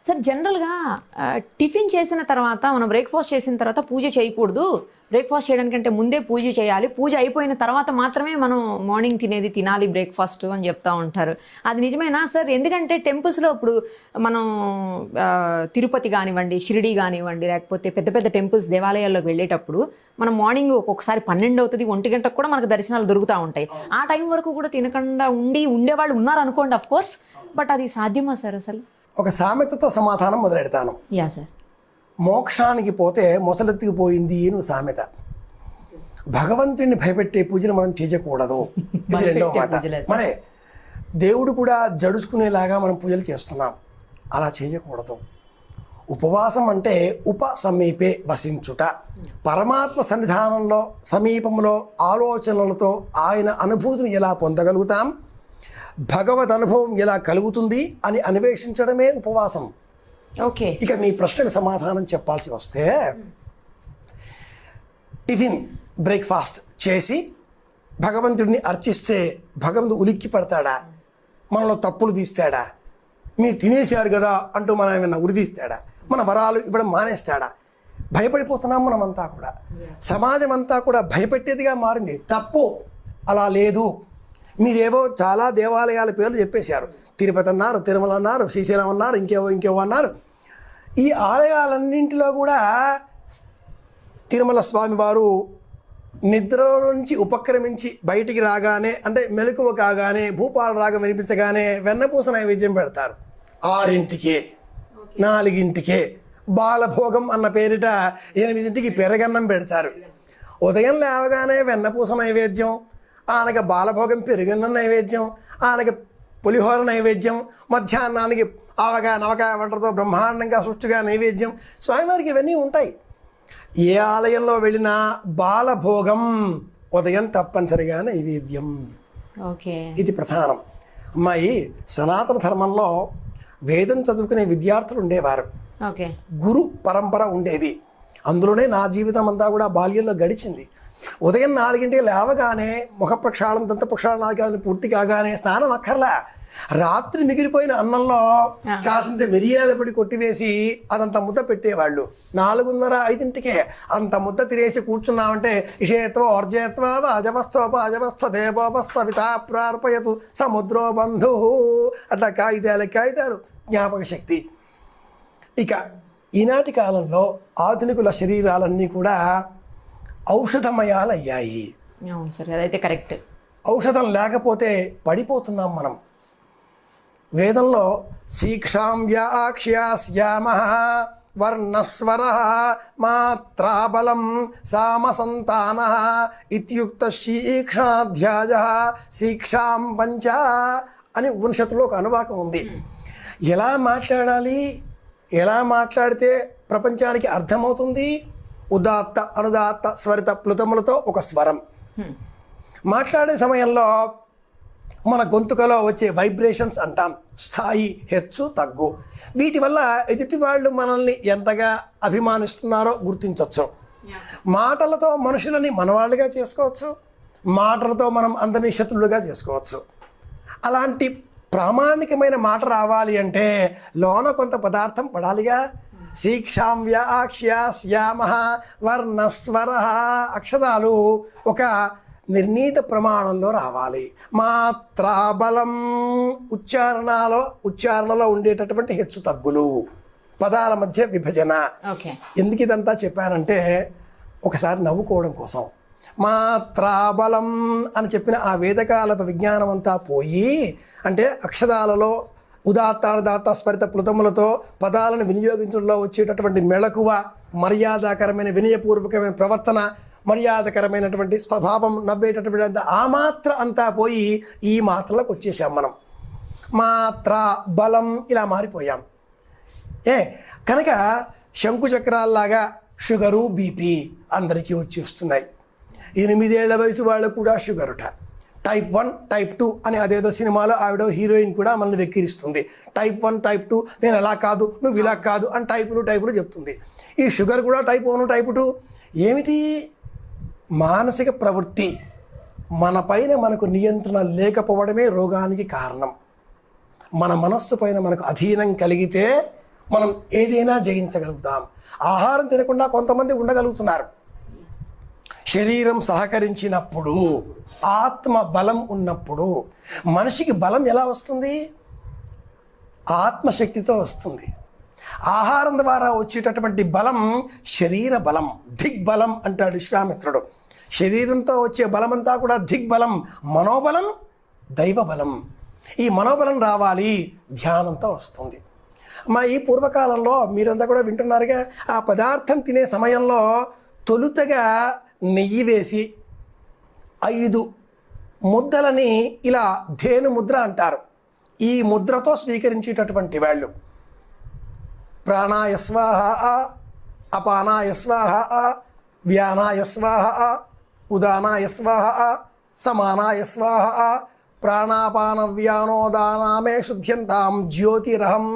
Sir జనరల్గా tiffin చేసిన తర్వాత మనం బ్రేక్ఫాస్ట్ చేసిన తర్వాత పూజ చేయకూడదు, బ్రేక్ఫాస్ట్ చేయడానికంటే ముందే పూజ చేయాలి, పూజ అయిపోయిన తర్వాత మాత్రమే మనం మార్నింగ్ తినాలి బ్రేక్ఫాస్ట్ అని చెప్తా ఉంటారు. అది నిజమేనా సార్? ఎందుకంటే టెంపుల్స్లో ఇప్పుడు మనం తిరుపతి కానివ్వండి, షిరిడి కానివ్వండి, లేకపోతే పెద్ద పెద్ద టెంపుల్స్ దేవాలయాల్లోకి వెళ్ళేటప్పుడు మనం మార్నింగ్ ఒక్కొక్కసారి 12 అవుతుంది, 1 గంటకు కూడా మనకు దర్శనాలు దొరుకుతూ ఉంటాయి. ఆ టైం వరకు కూడా తినకుండా ఉండేవాళ్ళు ఉన్నారు అనుకోండి, అఫ్ కోర్స్, బట్ అది సాధ్యమా సార్ అసలు? ఒక సామెతతో సమాధానం మొదలెడతాను. Yeah sir. మోక్షానికి పోతే మొసలెత్తికి పోయింది అని సామెత. భగవంతుడిని భయపెట్టే పూజను మనం చేయకూడదు, ఇది రెండవ మాట. మరే దేవుడు కూడా జడుచుకునేలాగా మనం పూజలు చేస్తున్నాం, అలా చేయకూడదు. ఉపవాసం అంటే ఉపసమీపే వసించుట, పరమాత్మ సన్నిధానంలో సమీపంలో ఆలోచనలతో ఆయన అనుభూతిని ఎలా పొందగలుగుతాం, భగవద్ అనుభవం ఎలా కలుగుతుంది అని అన్వేషించడమే ఉపవాసం. ఓకే. ఇక మీ ప్రశ్నకు సమాధానం చెప్పాల్సి వస్తే, టిఫిన్ బ్రేక్ఫాస్ట్ చేసి భగవంతుడిని అర్చిస్తే భగవంతుడు ఉలిక్కి పడతాడా, మనలో తప్పులు తీస్తాడా, మీరు తినేశారు కదా అంటూ మనం ఏమైనా ఉరిదీస్తాడా, మన వరాలు ఇవ్వడం మానేస్తాడా? భయపడిపోతున్నాం మనమంతా కూడా, సమాజం అంతా కూడా భయపెట్టేదిగా మారింది. తప్పు, అలా లేదు. మీరేవో చాలా దేవాలయాల పేర్లు చెప్పేశారు, తిరుపతి అన్నారు, తిరుమల అన్నారు, శ్రీశైలం అన్నారు, ఇంకేవో అన్నారు. ఈ ఆలయాలన్నింటిలో కూడా తిరుమల స్వామి వారు నిద్ర నుంచి ఉపక్రమించి బయటికి రాగానే, అంటే మెలకువ కాగానే, భూపాల రాగం వినిపించగానే వెన్నపూస నైవేద్యం పెడతారు. 6ంటికే 4ంటికే బాలభోగం అన్న పేరిట 8ంటికి పెరగన్నం పెడతారు. ఉదయం లేవగానే వెన్నపూస నైవేద్యం, ఆయనకి బాలభోగం పెరుగన్నం నైవేద్యం, ఆయనకి పులిహోర నైవేద్యం, మధ్యాహ్నానికి ఆవగా నవకాయ వంటతో బ్రహ్మాండంగా సృష్టిగా నైవేద్యం. స్వామివారికి ఇవన్నీ ఉంటాయి. ఏ ఆలయంలో వెళ్ళినా బాలభోగం ఉదయం తప్పనిసరిగా నైవేద్యం. ఓకే, ఇది ప్రధానం. అమ్మాయి, సనాతన ధర్మంలో వేదం చదువుకునే విద్యార్థులు ఉండేవారు, ఓకే, గురు పరంపర ఉండేది. అందులోనే నా జీవితం అంతా కూడా బాల్యంలో గడిచింది. ఉదయం 4ంటికి లేవగానే ముఖ ప్రక్షాళన, దంత ప్రక్షాళన ఆగాలని పూర్తి కాగానే స్నానం అక్కర్లా, రాత్రి మిగిలిపోయిన అన్నంలో కాసింత మిరియాల పొడి కొట్టివేసి అదంత ముద్ద పెట్టేవాళ్ళు. 4:30-5ంటికే అంత ముద్ద తినేసి కూర్చున్నామంటే ఇషేత్వ ఔర్జేత్వ అజమస్థోప దేవోపస్థవితా ప్రార్పయతు సముద్రో బంధు, అట్లా కాగితాలు జ్ఞాపక శక్తి. ఇక ఈనాటి కాలంలో ఆధునికుల శరీరాలన్నీ కూడా ఔషధమయాలయ్యాయి. అవును సార్, అదైతే కరెక్ట్. ఔషధం లేకపోతే పడిపోతున్నాం మనం. వేదంలో శీక్షాం వ్యాక్ష్యాస్యామ వర్ణస్వర మాత్రాబలం సామసంతాన ఇత్యుక్త శీక్షాధ్యాయ శీక్షాం పంచ అని ఉపనిషత్తులో ఒక అనువాకం ఉంది. ఎలా మాట్లాడాలి, ఎలా మాట్లాడితే ప్రపంచానికి అర్థమవుతుంది? ఉదాత్త అనుదాత్త స్వరిత ప్లుతములతో ఒక స్వరం. మాట్లాడే సమయంలో మన గొంతుకలో వచ్చే వైబ్రేషన్స్ అంటాం, స్థాయి, హెచ్చు, తగ్గు. వీటి వల్ల ఎదుటి వాళ్ళు మనల్ని ఎంతగా అభిమానిస్తున్నారో గుర్తించవచ్చు. మాటలతో మనుషులని మనవాళ్ళుగా చేసుకోవచ్చు, మాటలతో మనం అందరినీ శత్రులుగా చేసుకోవచ్చు. అలాంటి ప్రామాణికమైన మాట రావాలి అంటే లోన కొంత పదార్థం పడాలిగా. శీక్షాం వ్యాక్ష్యాస్యామ వర్ణస్వర, అక్షరాలు ఒక నిర్ణీత ప్రమాణంలో రావాలి. మాత్రాబలం, ఉచ్చారణలో ఉండేటటువంటి హెచ్చు తగ్గులు, పదాల మధ్య విభజన. ఎందుకు ఇదంతా చెప్పానంటే ఒకసారి నవ్వుకోవడం కోసం. మాత్రాబలం అని చెప్పిన ఆ వేదకాలపు విజ్ఞానం అంతా పోయి, అంటే అక్షరాలలో ఉదాత్త స్వరిత ప్లుతములతో పదాలను వినియోగించడంలో వచ్చేటటువంటి మెళకువ, మర్యాదకరమైన వినయపూర్వకమైన ప్రవర్తన, మర్యాదకరమైనటువంటి స్వభావం, నవ్వేటటువంటి ఆ మాత్ర అంతా పోయి ఈ మాత్రలకు వచ్చేసాం మనం. మాత్ర బలం ఇలా మారిపోయాం. కనుక శంకుచక్రాల్లాగా షుగరు, బీపీ అందరికీ వచ్చేస్తున్నాయి. 8 ఏళ్ల వయసు వాళ్ళకు కూడా షుగరుట. టైప్ 1, టైప్ 2 అని అదేదో సినిమాలో ఆవిడ హీరోయిన్ కూడా మనల్ని వెక్కిరిస్తుంది. టైప్ 1, టైప్ 2, నేను అలా కాదు, నువ్వు ఇలా కాదు అని టైపులు చెప్తుంది. ఈ షుగర్ కూడా టైప్ 1, టైప్ 2 ఏమిటి? మానసిక ప్రవృత్తి. మన పైన మనకు నియంత్రణ లేకపోవడమే రోగానికి కారణం. మన మనస్సు పైన మనకు అధీనం కలిగితే మనం ఏదైనా జయించగలుగుతాం. ఆహారం తినకుండా కొంతమంది ఉండగలుగుతున్నారు. శరీరం సహకరించినప్పుడు, ఆత్మ బలం ఉన్నప్పుడు, మనిషికి బలం ఎలా వస్తుంది? ఆత్మశక్తితో వస్తుంది. ఆహారం ద్వారా వచ్చేటటువంటి బలం శరీర బలం, దిగ్బలం అంటాడు విశ్వామిత్రుడు. శరీరంతో వచ్చే బలమంతా కూడా దిగ్బలం, మనోబలం దైవబలం. ఈ మనోబలం రావాలి, ధ్యానంతో వస్తుంది. ఈ పూర్వకాలంలో మీరంతా కూడా వింటున్నారుగా, ఆ పదార్థం తినే సమయంలో తొలుతగా నెయ్యి వేసి 5 ముద్దలని ఇలా ధేను ముద్ర అంటారు. ఈ ముద్రతో స్వీకరించేటటువంటి వాళ్ళు ప్రాణాయ స్వాహ, అపానాయ స్వాహ, వ్యానాయ స్వాహ, ఉదానాయ స్వాహ, సమానాయ స్వాహ, ప్రాణాపాన వ్యానోదానామే శుద్ధ్యంతాం జ్యోతిరహం.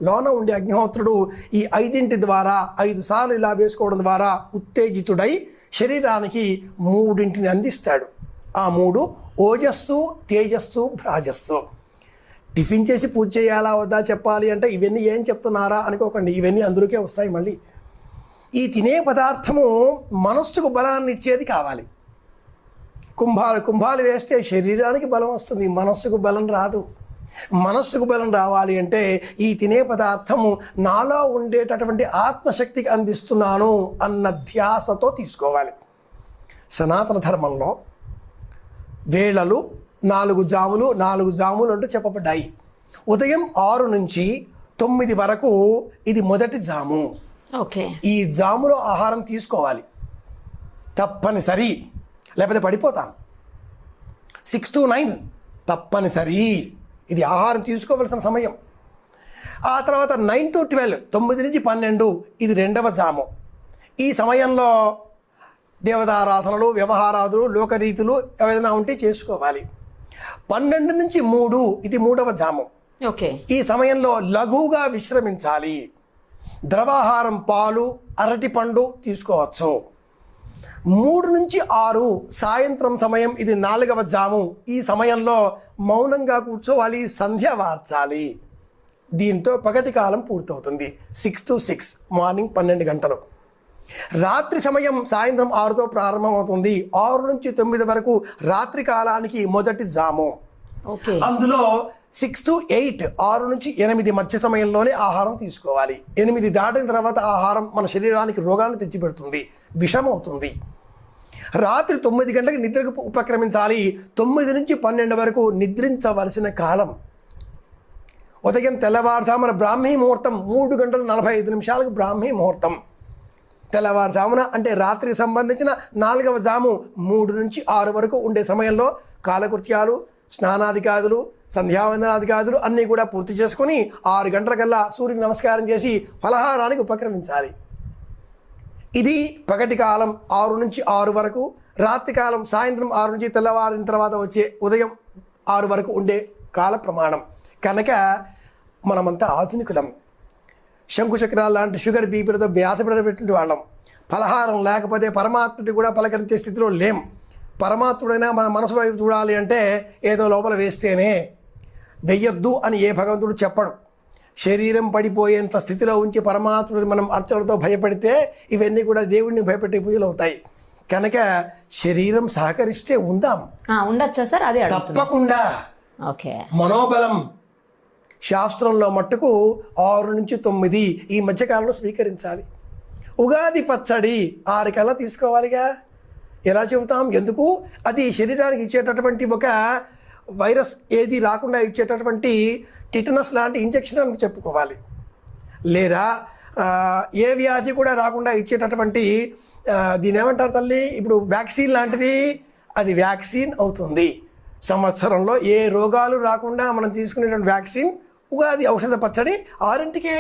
లోన ఉండే అగ్నిహోత్రుడు ఈ 5 ద్వారా 5 సార్లు ఇలా వేసుకోవడం ద్వారా ఉత్తేజితుడై శరీరానికి 3 అందిస్తాడు. ఆ 3 ఓజస్సు, తేజస్సు, భ్రాజస్సు. టిఫిన్ చేసి పూజ చేయాలా వద్దా చెప్పాలి అంటే ఇవన్నీ ఏం చెప్తున్నారా అనుకోకండి, ఇవన్నీ అందులోకే వస్తాయి. మళ్ళీ ఈ తినే పదార్థము మనస్సుకు బలాన్ని ఇచ్చేది కావాలి. కుంభాలు వేస్తే శరీరానికి బలం వస్తుంది, మనస్సుకు బలం రాదు. మనస్సుకు బలం రావాలి అంటే ఈ తినే పదార్థము నాలో ఉండేటటువంటి ఆత్మశక్తికి అందిస్తున్నాను అన్న ధ్యాసతో తీసుకోవాలి. సనాతన ధర్మంలో వేళలు 4 జాములు అంటూ చెప్పబడ్డాయి. ఉదయం 6 నుంచి 9 వరకు ఇది మొదటి జాము. ఓకే, ఈ జాములో ఆహారం తీసుకోవాలి తప్పనిసరి, లేకపోతే పడిపోతాం. 6 to 9 తప్పనిసరి, ఇది ఆహారం తీసుకోవలసిన సమయం. ఆ తర్వాత 9 to 12, 9 నుంచి 12 ఇది రెండవ జాము. ఈ సమయంలో దేవతారాధనలు, వ్యవహారాదులు, లోకరీతులు ఏదైనా ఉంటే చేసుకోవాలి. 12 నుంచి 3 ఇది మూడవ జాము. ఓకే, ఈ సమయంలో లఘువుగా విశ్రమించాలి. ద్రవాహారం పాలు, అరటిపండు తీసుకోవచ్చు. 3 నుంచి 6 సాయంత్రం సమయం ఇది 4వ జాము. ఈ సమయంలో మౌనంగా కూర్చోవాలి, సంధ్య వార్చాలి. దీంతో పగటి కాలం పూర్తవుతుంది. 6 to 6 మార్నింగ్ 12 గంటలు. రాత్రి సమయం సాయంత్రం 6తో ప్రారంభమవుతుంది. 6 నుంచి 9 వరకు రాత్రి కాలానికి మొదటి జాము. ఓకే, అందులో 6 to 8 6 నుంచి 8 మధ్య సమయంలోనే ఆహారం తీసుకోవాలి. 8 దాటిన తర్వాత ఆహారం మన శరీరానికి రోగాన్ని తెచ్చిపెడుతుంది, విషమవుతుంది. రాత్రి 9 గంటలకు నిద్రకు ఉపక్రమించాలి. 9 నుంచి 12 వరకు నిద్రించవలసిన కాలం. ఉదయం తెల్లవారుజామున బ్రాహ్మీ ముహూర్తం 3 గంటల 45 నిమిషాలకు బ్రాహ్మీ ముహూర్తం. తెల్లవారుజామున అంటే రాత్రికి సంబంధించిన 4వ జాము 3 నుంచి 6 వరకు ఉండే సమయంలో కాలకృత్యాలు, స్నానాదికాదులు, సంధ్యావందనాదికాదులు అన్నీ కూడా పూర్తి చేసుకొని 6 గంటలకల్లా సూర్యునికి నమస్కారం చేసి ఫలహారానికి ఉపక్రమించాలి. ఇది పగటి కాలం 6 నుంచి 6 వరకు. రాత్రి కాలం సాయంత్రం 6 నుంచి తెల్లవారిన తర్వాత వచ్చే ఉదయం 6 వరకు ఉండే కాల ప్రమాణం. కనుక మనమంతా ఆధునికులం. శంకుచక్రాలు లాంటి షుగర్ బీపీలతో వ్యాధి పడబెట్టిన వాళ్ళం. ఫలహారం లేకపోతే పరమాత్ముడి కూడా పలకరించే స్థితిలో లేం. పరమాత్ముడైనా మన మనసు వైపు చూడాలి అంటే ఏదో లోపల వేస్తేనే, వెయ్యొద్దు అని ఏ భగవంతుడు చెప్పడు. శరీరం పడిపోయేంత స్థితిలో ఉంచి పరమాత్ముడిని మనం అర్చనలతో భయపడితే ఇవన్నీ కూడా దేవుడిని భయపెట్టే పూజలు అవుతాయి. కనుక శరీరం సహకరిస్తే ఉందాం. ఉండొచ్చా సార్? అదే తప్పకుండా. ఓకే, మనోబలం శాస్త్రంలో మట్టుకు 6 నుంచి 9 ఈ మధ్యకాలంలో స్వీకరించాలి. ఉగాది పచ్చడి 6 కల్లా తీసుకోవాలిగా. ఎలా చెబుతాం? ఎందుకు? అది శరీరానికి ఇచ్చేటటువంటి ఒక వైరస్ ఏది రాకుండా ఇచ్చేటటువంటి టిటనస్ లాంటి ఇంజెక్షన్ అని చెప్పుకోవాలి. లేదా ఏ వ్యాధి కూడా రాకుండా ఇచ్చేటటువంటి దీని ఏమంటారు తల్లి, ఇప్పుడు వ్యాక్సిన్ లాంటిది, అది వ్యాక్సిన్ అవుతుంది. సంవత్సరంలో ఏ రోగాలు రాకుండా మనం తీసుకునేటువంటి వ్యాక్సిన్ ఉగాది ఔషధ పచ్చడి 6ంటికే.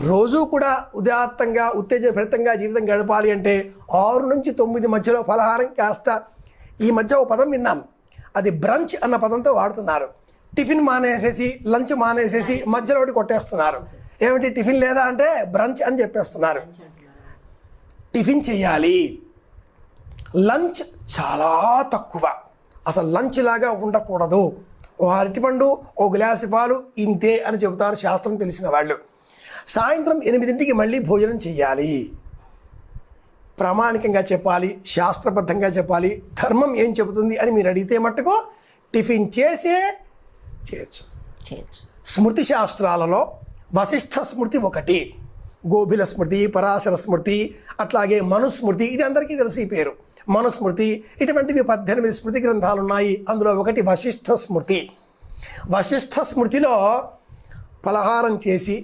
రోజు కూడా ఉదాత్తంగా ఉత్తేజభరితంగా జీవితం గడపాలి అంటే 6 నుంచి 9 మధ్యలో ఫలహారం కాస్త. ఈ మధ్య ఒక పదం విన్నాం, అది బ్రంచ్ అన్న పదంతో వాడుతున్నారు. టిఫిన్ మానేసేసి, లంచ్ మానేసేసి మధ్యలో ఒకటి కొట్టేస్తున్నారు. ఏమిటి టిఫిన్ లేదా అంటే బ్రంచ్ అని చెప్పేస్తున్నారు. టిఫిన్ చేయాలి, లంచ్ చాలా తక్కువ, అసలు లంచ్ లాగా ఉండకూడదు. ఓ అరటిపండు, ఓ గ్లాసు పాలు ఇంతే అని చెబుతారు శాస్త్రం తెలిసిన వాళ్ళు. సాయంత్రం 8ంటికి మళ్ళీ భోజనం చేయాలి. ప్రామాణికంగా చెప్పాలి, శాస్త్రబద్ధంగా చెప్పాలి, ధర్మం ఏం చెబుతుంది అని మీరు అడిగితే మట్టుకు టిఫిన్ చేయొచ్చు. స్మృతి శాస్త్రాలలో వశిష్ఠ స్మృతి ఒకటి, గోభిల స్మృతి, పరాశర స్మృతి, అట్లాగే మనుస్మృతి, ఇది అందరికీ తెలిసి ఈ పేరు మనుస్మృతి. ఇటువంటివి 18 స్మృతి గ్రంథాలు ఉన్నాయి. అందులో ఒకటి వశిష్ఠ స్మృతి. వశిష్ఠ స్మృతిలో పలహారం చేసి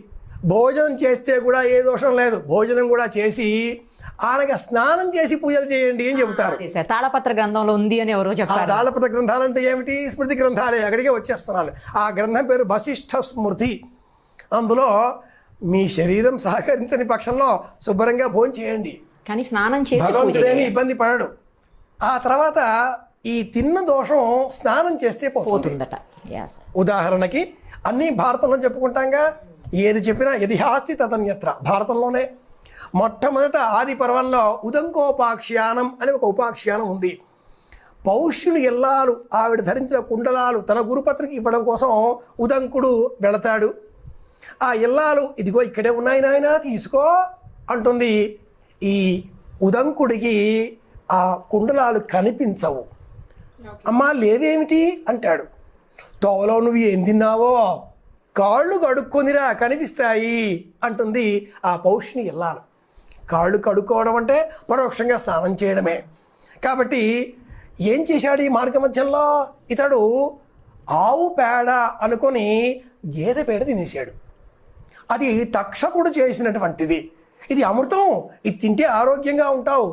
భోజనం చేస్తే కూడా ఏ దోషం లేదు, భోజనం కూడా చేసి ఆయనకి స్నానం చేసి పూజలు చేయండి అని చెబుతారు. తాళపత్ర గ్రంథంలో ఉంది అని ఎవరో చెప్తారు. తాళపత్ర గ్రంథాలు అంటే ఏమిటి? స్మృతి గ్రంథాలే. అక్కడికే వచ్చేస్తున్నాను. ఆ గ్రంథం పేరు వశిష్ఠ స్మృతి. అందులో మీ శరీరం సహకరించని పక్షంలో శుభ్రంగా భోజనం చేయండి, కానీ స్నానం చేసి భగవంతుడేమి ఇబ్బంది పడడు. ఆ తర్వాత ఈ తిన్న దోషం స్నానం చేస్తే పోతుందట. ఉదాహరణకి అన్నీ భారతంలో చెప్పుకుంటాంగా, ఏది చెప్పినా యదిహాస్తి తదన్యత్ర. భారతంలోనే మొట్టమొదట ఆది పర్వంలో ఉదంకోపాఖ్యానం అని ఒక ఉపాఖ్యానం ఉంది. పౌష్యుని ఎల్లాలు ఆవిడ ధరించిన కుండలాలు తన గురుపత్రికి ఇవ్వడం కోసం ఉదంకుడు వెళతాడు. ఆ ఎల్లాలు ఇదిగో ఇక్కడే ఉన్నాయి నాయన తీసుకో అంటుంది. ఈ ఉదంకుడికి ఆ కుండలాలు కనిపించవు. అమ్మా లేవేమిటి అంటాడు. తోవలో నువ్వు ఏం తిన్నావో కాళ్ళు కడుక్కొనిరా కనిపిస్తాయి అంటుంది ఆ పౌష్యుని ఎల్లాలు. కాళ్ళు కడుక్కోవడం అంటే పరోక్షంగా స్నానం చేయడమే. కాబట్టి ఏం చేశాడు ఈ మార్గ మధ్యంలో? ఇతడు ఆవు పేడ అనుకొని గేదె పేడ తినేశాడు. అది తక్షకుడు చేసినటువంటిది. ఇది అమృతం, ఇది తింటే ఆరోగ్యంగా ఉంటావు,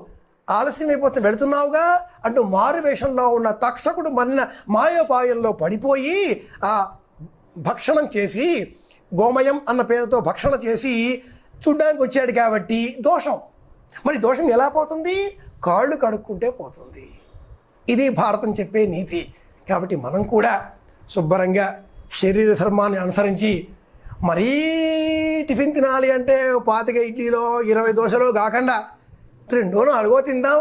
ఆలస్యం అయిపోతే వెళుతున్నావుగా అంటూ మారు వేషంలో ఉన్న తక్షకుడు మన్న మాయోపాయంలో పడిపోయి ఆ భక్షణం చేసి, గోమయం అన్న పేరుతో భక్షణ చేసి చూడ్డానికి వచ్చాడు. కాబట్టి దోషం. మరి దోషం ఎలా పోతుంది? కాళ్ళు కడుక్కుంటే పోతుంది. ఇది భారతం చెప్పే నీతి. కాబట్టి మనం కూడా శుభ్రంగా శరీర ధర్మాన్ని అనుసరించి మరీ టిఫిన్ తినాలి అంటే 25 ఇడ్లీలో 20 దోశలో కాకుండా 2-4 తిందాం.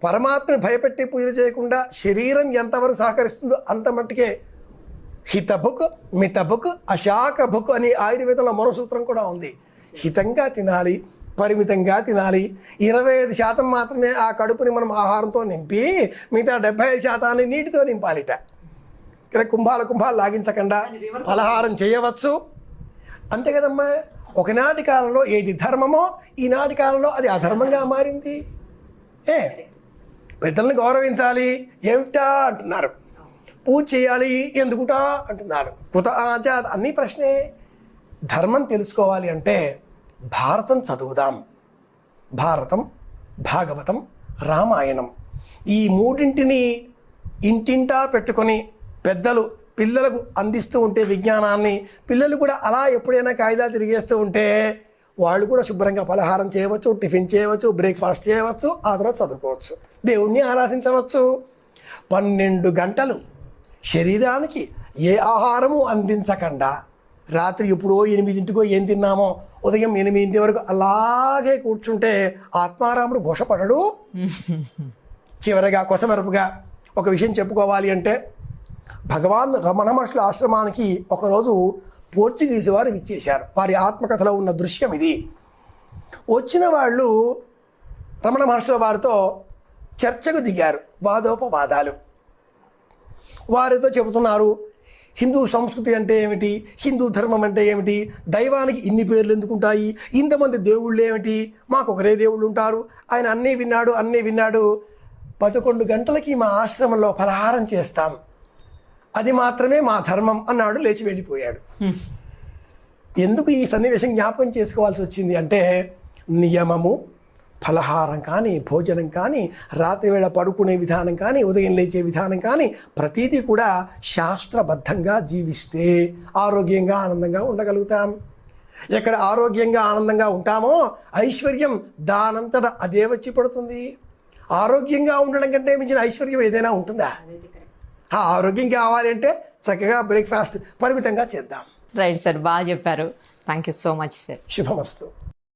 పరమాత్మని భయపెట్టి పూజ చేయకుండా శరీరం ఎంతవరకు సహకరిస్తుందో అంత మట్టుకే హితభుక్, మితభుక్, అశాకభుక్ అని ఆయుర్వేదంలో మరో సూత్రం కూడా ఉంది. హితంగా తినాలి, పరిమితంగా తినాలి. 25% మాత్రమే ఆ కడుపుని మనం ఆహారంతో నింపి మిగతా 75% నీటితో నింపాలిట. ఇలా కుంభాలు లాగించకుండా ఫలహారం చేయవచ్చు. అంతే కదమ్మా. ఒకనాటి కాలంలో ఏది ధర్మమో ఈనాటి కాలంలో అది అధర్మంగా మారింది. పెద్దల్ని గౌరవించాలి ఏమిటా అంటున్నారు, పూజ చేయాలి ఎందుకుటా అంటున్నారు, కుత ఆచార అన్నీ ప్రశ్నే. ధర్మం తెలుసుకోవాలి అంటే భారతం చదువుదాం. భారతం, భాగవతం, రామాయణం ఈ మూడింటిని ఇంటింటా పెట్టుకొని పెద్దలు పిల్లలకు అందిస్తూ ఉంటే విజ్ఞానాన్ని, పిల్లలు కూడా అలా ఎప్పుడైనా కాయిదాలు తిరిగేస్తూ ఉంటే వాళ్ళు కూడా శుభ్రంగా పలహారం చేయవచ్చు, టిఫిన్ చేయవచ్చు, బ్రేక్ఫాస్ట్ చేయవచ్చు, ఆ తర్వాత చదువుకోవచ్చు, దేవుణ్ణి ఆరాధించవచ్చు. 12 గంటలు శరీరానికి ఏ ఆహారము అందించకుండా రాత్రి ఎప్పుడో 8ంటికో ఏం తిన్నామో ఉదయం 8 వరకు అలాగే కూర్చుంటే ఆత్మారాముడు ఘోషపడడు. చివరగా కొసమెరుపుగా ఒక విషయం చెప్పుకోవాలి అంటే, భగవాన్ రమణ మహర్షుల ఆశ్రమానికి ఒకరోజు పోర్చుగీసు వారు విచ్చేశారు. వారి ఆత్మకథలో ఉన్న దృశ్యం ఇది. వచ్చిన వాళ్ళు రమణ మహర్షుల వారితో చర్చకు దిగారు, వాదోపవాదాలు. వారితో చెబుతున్నారు హిందూ సంస్కృతి అంటే ఏమిటి, హిందూ ధర్మం అంటే ఏమిటి, దైవానికి ఇన్ని పేర్లు ఎందుకుంటాయి, ఇంతమంది దేవుళ్ళు ఏమిటి, మాకు ఒకరే దేవుళ్ళు ఉంటారు. ఆయన అన్నీ విన్నాడు. 11 గంటలకి మా ఆశ్రమంలో ఫలహారం చేస్తాం, అది మాత్రమే మా ధర్మం అన్నాడు, లేచి వెళ్ళిపోయాడు. ఎందుకు ఈ సన్నివేశం జ్ఞాపకం చేసుకోవాల్సి వచ్చింది అంటే, నియమము, ఫలహారం కానీ, భోజనం కానీ, రాత్రివేళ పడుకునే విధానం కానీ, ఉదయం లేచే విధానం కానీ ప్రతీదీ కూడా శాస్త్రబద్ధంగా జీవిస్తే ఆరోగ్యంగా ఆనందంగా ఉండగలుగుతాం. ఎక్కడ ఆరోగ్యంగా ఆనందంగా ఉంటామో ఐశ్వర్యం దానంతట అదే వచ్చి పడుతుంది. ఆరోగ్యంగా ఉండడం కంటే మించిన ఐశ్వర్యం ఏదైనా ఉంటుందా? ఆ ఆరోగ్యం కావాలి అంటే చక్కగా బ్రేక్ఫాస్ట్ పరిమితంగా చేద్దాం. రైట్ సార్, బాగా చెప్పారు. Thank you so much sir. Subhamastu.